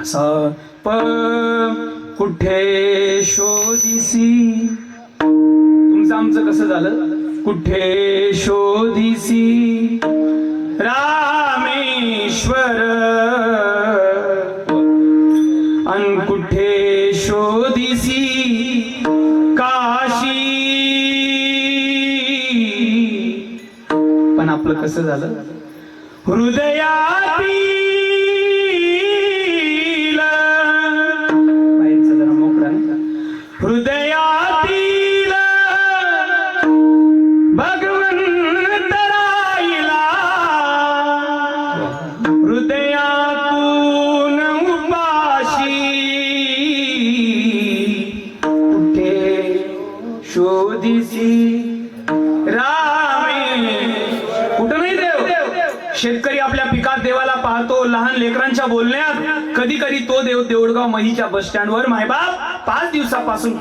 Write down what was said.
प कुठे शोधिसी. तुमचं आमचं कसं झालं? कुठे शोधिसी रामेश्वर अन कुठे शोधिसी काशी. पण आपलं कसं झालं? हृदयातील बाहेरचं जरा मोकळा नाही. हृदयातील भगवंत राहिला हृदयातून उपाशी. कुठे शोधिसी कुठं नाही देव. शेतकरी आपल्या पिकात देवाला पाहतो. लहान लेकरांच्या बोलण्यात कधी कधी तो देव देऊळगाव महीच्या बस स्टँडवर मायबाप 5 दिवसापासून